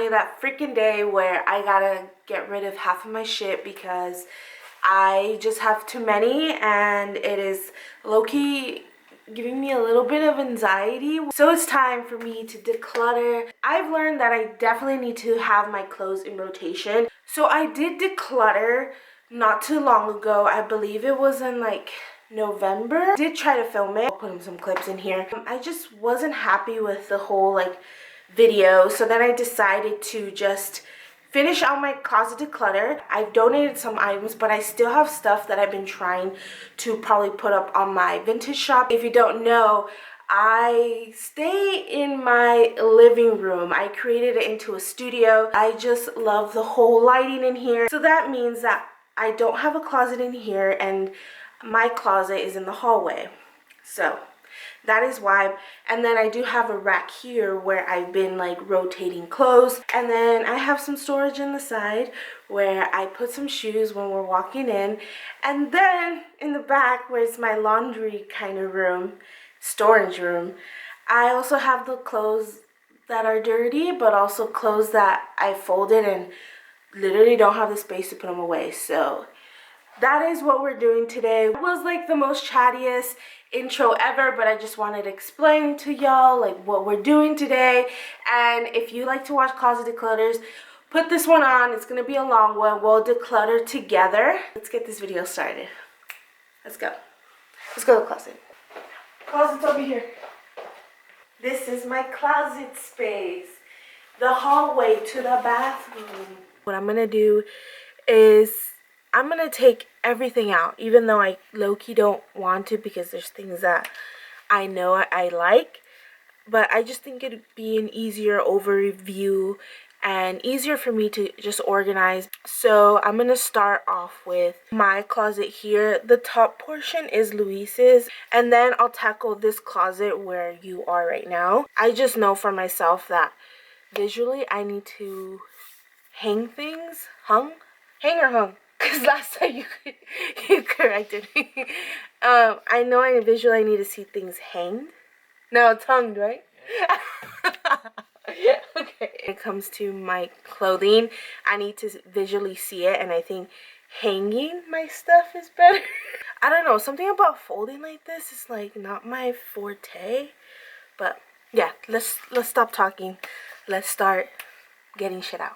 finally that freaking day where I gotta get rid of half of my shit because I just have too many and it is low-key giving me a little bit of anxiety. So it's time for me to declutter. I've learned that I definitely need to have my clothes in rotation. So I did declutter not too long ago. I believe it was in like November. I did try to film it. I'll put some clips in here. I just wasn't happy with the whole like video. So then I decided to just finish out my closet declutter. I've donated some items, but I still have stuff that I've been trying to probably put up on my vintage shop. If you don't know, I stay in my living room. I created it into a studio. I just love the whole lighting in here. So that means that I don't have a closet in here and my closet is in the hallway. So that is why. And then I do have a rack here where I've been like rotating clothes. And then I have some storage in the side where I put some shoes when we're walking in. And then in the back where it's my laundry kind of room, storage room, I also have the clothes that are dirty, but also clothes that I folded and literally don't have the space to put them away. So that is what we're doing today. It was like the most chattiest intro ever, but I just wanted to explain to y'all like what we're doing today. And if you like to watch closet declutters, put this one on. It's gonna be a long one. We'll declutter together. Let's get this video started. Let's go. Let's go to the closet. Closet's over here. This is my closet space. The hallway to the bathroom. What I'm gonna do is I'm gonna take everything out, even though I low-key don't want to because there's things that I know I like, but I just think it'd be an easier overview and easier for me to just organize. So I'm gonna start off with my closet here. The top portion is Luis's, and then I'll tackle this closet where you are right now. I just know for myself that visually I need to hang things. Hang or hung? Because last time you corrected me. I know I visually I need to see things hanged. No, it's hung, right? Yeah. Okay. When it comes to my clothing, I need to visually see it, and I think hanging my stuff is better. I don't know, something about folding like this is like not my forte. But yeah, let's stop talking. Let's start getting shit out.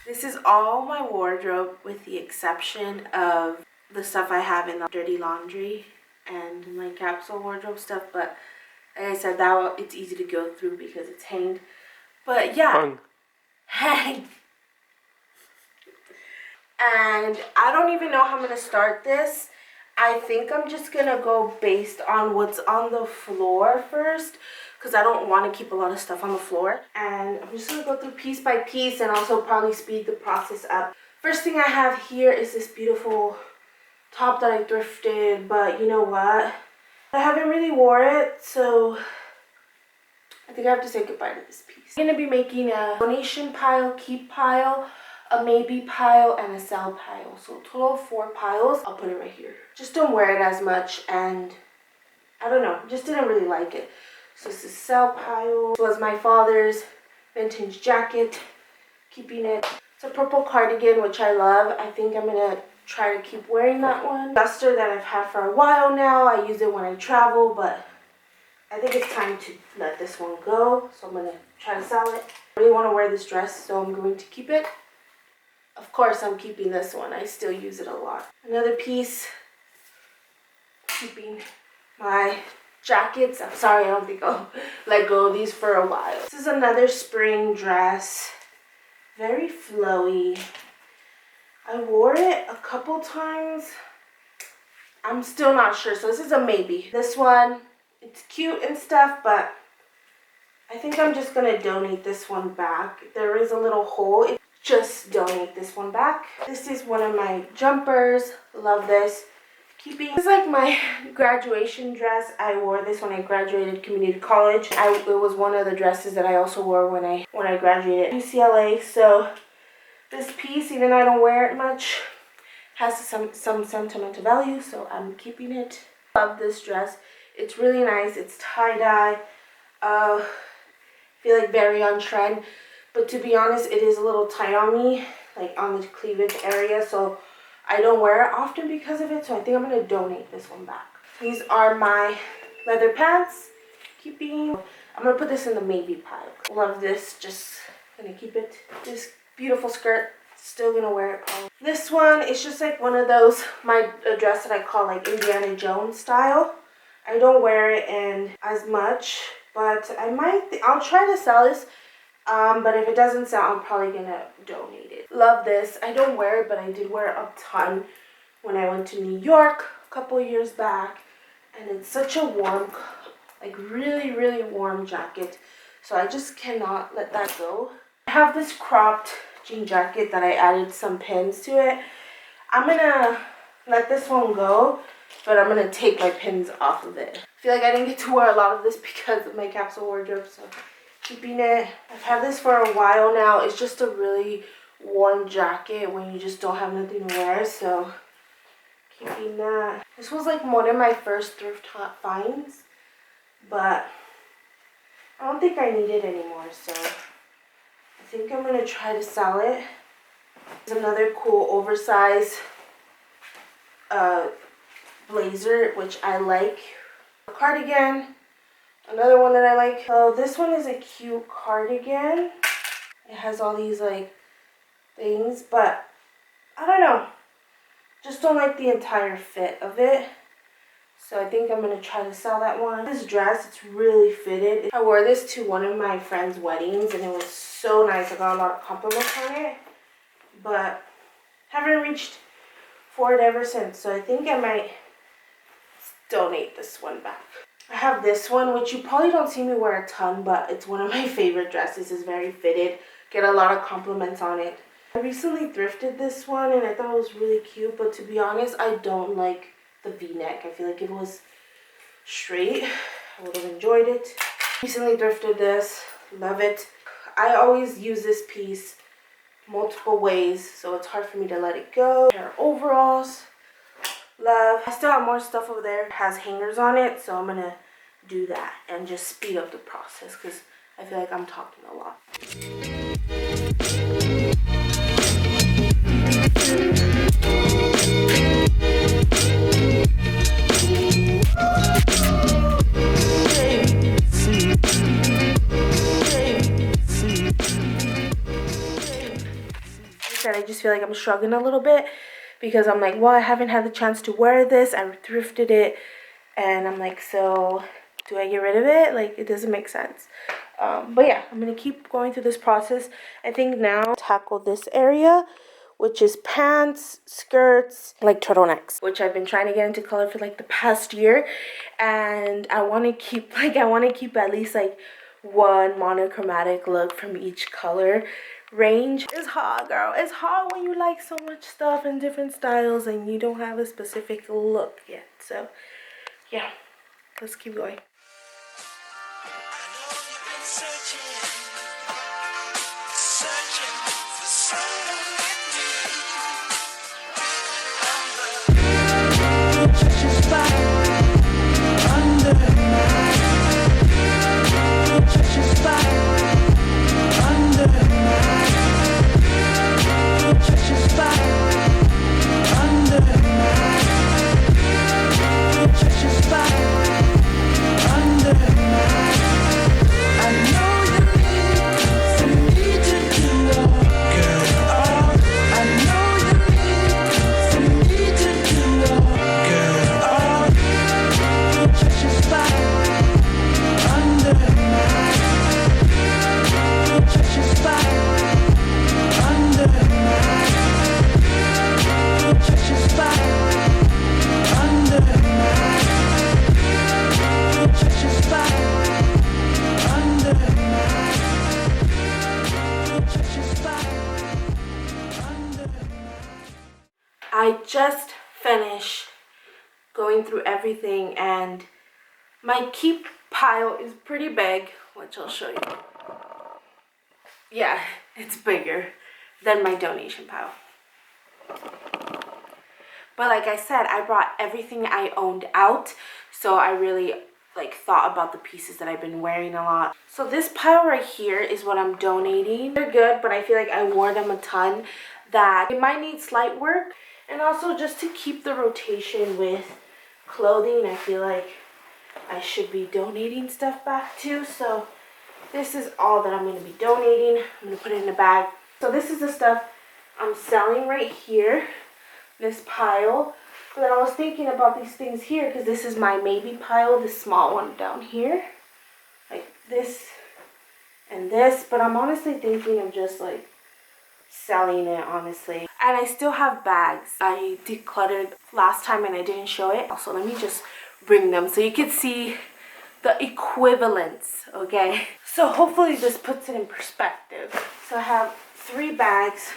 This is all my wardrobe with the exception of the stuff I have in the dirty laundry and my capsule wardrobe stuff, but like I said, that it's easy to go through because it's hanged. But yeah, hang. And I don't even know how I'm gonna start this. I think I'm just gonna go based on what's on the floor first, because I don't want to keep a lot of stuff on the floor. And I'm just going to go through piece by piece and also probably speed the process up. First thing I have here is this beautiful top that I thrifted, but you know what? I haven't really wore it, so I think I have to say goodbye to this piece. I'm going to be making a donation pile, keep pile, a maybe pile, and a sell pile. So a total of 4 piles. I'll put it right here. Just don't wear it as much, and I don't know, just didn't really like it. So this is sell pile. This was my father's vintage jacket, keeping it. It's a purple cardigan, which I love. I think I'm gonna try to keep wearing that one. Duster that I've had for a while now. I use it when I travel, but I think it's time to let this one go. So I'm gonna try to sell it. I really want to wear this dress, so I'm going to keep it. Of course, I'm keeping this one. I still use it a lot. Another piece keeping my jackets. I'm sorry, I don't think I'll let go of these for a while. This is another spring dress. Very flowy. I wore it a couple times. I'm still not sure, so this is a maybe. This one, it's cute and stuff, but I think I'm just gonna donate this one back. There is a little hole. Just donate this one back. This is one of my jumpers. Love this. This is like my graduation dress. I wore this when I graduated community college. It was one of the dresses that I also wore when I graduated UCLA. So this piece, even though I don't wear it much, has some sentimental value, so I'm keeping it. Love this dress. It's really nice. It's tie-dye. I feel like very on trend, but to be honest, it is a little tight on me, like on the cleavage area, so I don't wear it often because of it, so I think I'm going to donate this one back. These are my leather pants. I'm going to put this in the maybe pile. Love this. Just going to keep it. This beautiful skirt. Still going to wear it probably. This one is just like one of those, a dress that I call like Indiana Jones style. I don't wear it in as much, but I'll try to sell this. But if it doesn't sell, I'm probably gonna donate it. Love this. I don't wear it, but I did wear it a ton when I went to New York a couple years back. And it's such a warm, like really, really warm jacket. So I just cannot let that go. I have this cropped jean jacket that I added some pins to it. I'm gonna let this one go, but I'm gonna take my pins off of it. I feel like I didn't get to wear a lot of this because of my capsule wardrobe, so keeping it. I've had this for a while now. It's just a really warm jacket when you just don't have nothing to wear, so keeping that. This was like one of my first thrift finds, but I don't think I need it anymore, so I think I'm gonna try to sell it. It's another cool oversized blazer, which I like. A cardigan. Another one that I like. So this one is a cute cardigan. It has all these like things, but I don't know. Just don't like the entire fit of it. So I think I'm going to try to sell that one. This dress, it's really fitted. I wore this to one of my friend's weddings and it was so nice. I got a lot of compliments on it. But haven't reached for it ever since. So I think I might donate this one back. I have this one, which you probably don't see me wear a ton, but it's one of my favorite dresses. It's very fitted. Get a lot of compliments on it. I recently thrifted this one and I thought it was really cute, but to be honest, I don't like the V-neck. I feel like if it was straight, I would have enjoyed it. Recently thrifted this. Love it. I always use this piece multiple ways, so it's hard for me to let it go. Pair of overalls. Love. I still have more stuff over there. It has hangers on it, so I'm gonna do that and just speed up the process because I feel like I'm talking a lot. I just feel like I'm struggling a little bit because I'm like, well, I haven't had the chance to wear this. I thrifted it and I'm like, so do I get rid of it? Like, it doesn't make sense. But yeah, I'm gonna keep going through this process. I think now tackle this area, which is pants, skirts, like turtlenecks, which I've been trying to get into color for like the past year. And I want to keep at least like one monochromatic look from each color range. It's hard, girl. It's hard when you like so much stuff in different styles and you don't have a specific look yet. So yeah, let's keep going. just finished going through everything, and my keep pile is pretty big, which I'll show you. Yeah, it's bigger than my donation pile. But like I said, I brought everything I owned out, so I really like thought about the pieces that I've been wearing a lot. So this pile right here is what I'm donating. They're good, but I feel like I wore them a ton that it might need slight work. And also just to keep the rotation with clothing, I feel like I should be donating stuff back to. So this is all that I'm going to be donating. I'm going to put it in a bag. So this is the stuff I'm selling right here, this pile. But then I was thinking about these things here because this is my maybe pile, this small one down here. Like this and this. But I'm honestly thinking of just like selling it, honestly. And I still have bags I decluttered last time and I didn't show it. Also, let me just bring them so you can see the equivalence, okay? So hopefully this puts it in perspective. So I have 3 bags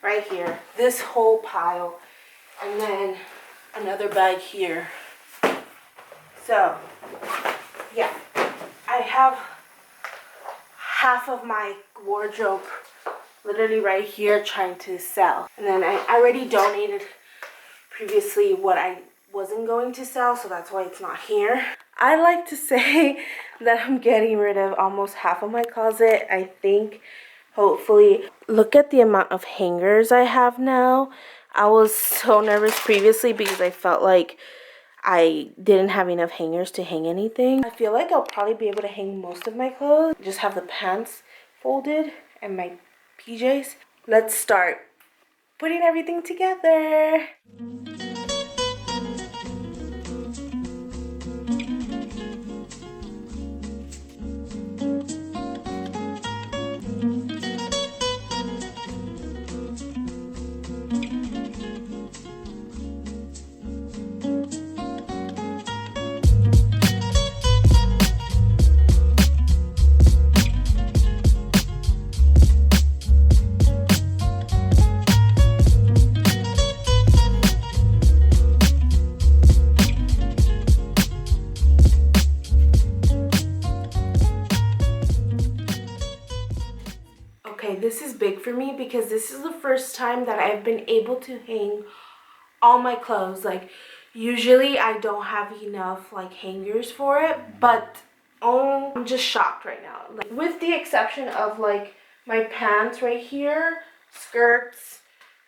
right here, this whole pile, and then another bag here. So yeah, I have half of my wardrobe literally right here trying to sell. And then I already donated previously what I wasn't going to sell, so that's why it's not here. I like to say that I'm getting rid of almost half of my closet, I think. Hopefully. Look at the amount of hangers I have now. I was so nervous previously because I felt like I didn't have enough hangers to hang anything. I feel like I'll probably be able to hang most of my clothes. Just have the pants folded and my PJs. Let's start putting everything together. This is big for me because this is the first time that I've been able to hang all my clothes. Like usually I don't have enough like hangers for it, but oh, I'm just shocked right now. Like, with the exception of like my pants right here, skirts,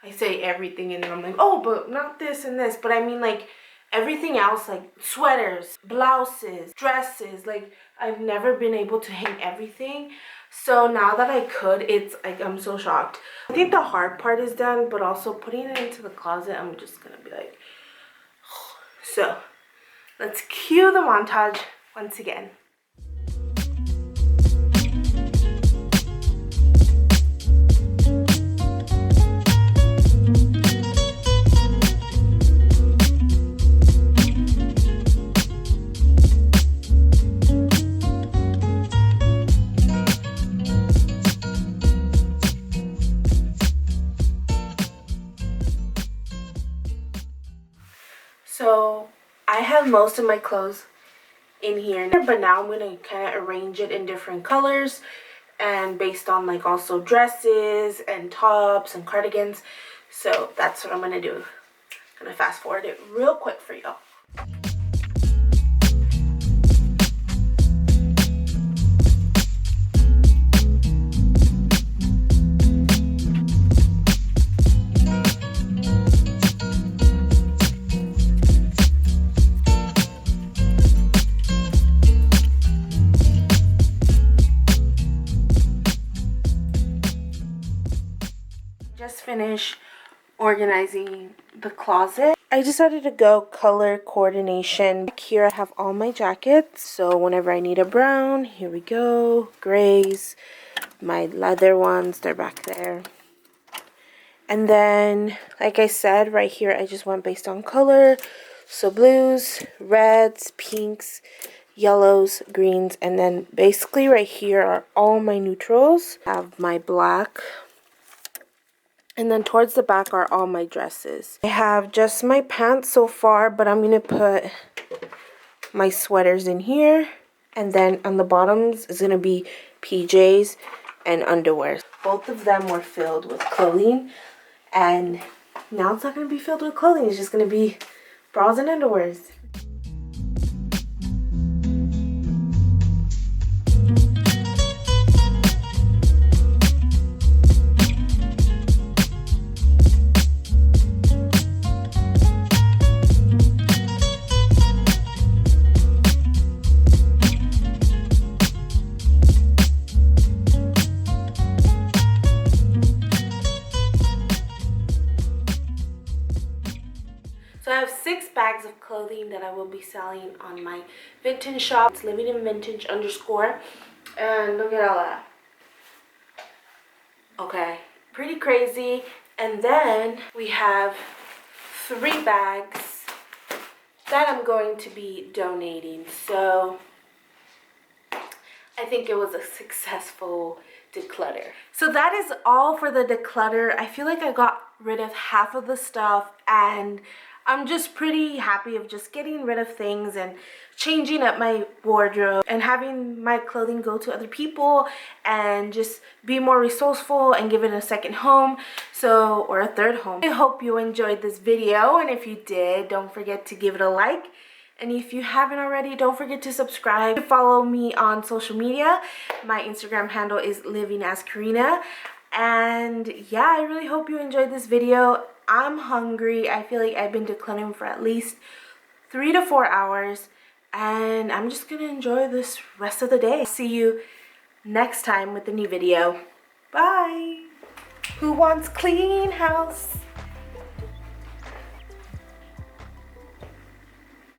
I say everything and then I'm like, oh, but not this and this, but I mean like everything else, like sweaters, blouses, dresses, like I've never been able to hang everything. So now that I could, it's like I'm so shocked. I think the hard part is done, but also putting it into the closet, I'm just gonna be like, so let's cue the montage once again. So I have most of my clothes in here, but now I'm going to kind of arrange it in different colors and based on like also dresses and tops and cardigans. So that's what I'm going to do. I'm going to fast forward it real quick for y'all. Just finished organizing the closet. I decided to go color coordination. Here I have all my jackets, so whenever I need a brown, here we go. Grays, my leather ones, they're back there. And then, like I said, right here I just went based on color. So blues, reds, pinks, yellows, greens, and then basically right here are all my neutrals. I have my black And then towards the back are all my dresses. I have just my pants so far, but I'm going to put my sweaters in here. And then on the bottoms is going to be PJs and underwear. Both of them were filled with clothing. And now it's not going to be filled with clothing. It's just going to be bras and underwears. So I have 6 bags of clothing that I will be selling on my vintage shop. It's living in vintage _ and look at all that. Okay, pretty crazy. And then we have 3 bags that I'm going to be donating. So I think it was a successful declutter. So that is all for the declutter. I feel like I got rid of half of the stuff, and I'm just pretty happy of just getting rid of things and changing up my wardrobe and having my clothing go to other people and just be more resourceful and give it a second home, or a third home. I hope you enjoyed this video, and if you did, don't forget to give it a like. And if you haven't already, don't forget to subscribe. Follow me on social media. My Instagram handle is Living as Karina. And yeah, I really hope you enjoyed this video. I'm hungry. I feel like I've been decluttering for at least 3 to 4 hours. And I'm just going to enjoy this rest of the day. See you next time with a new video. Bye. Who wants clean house?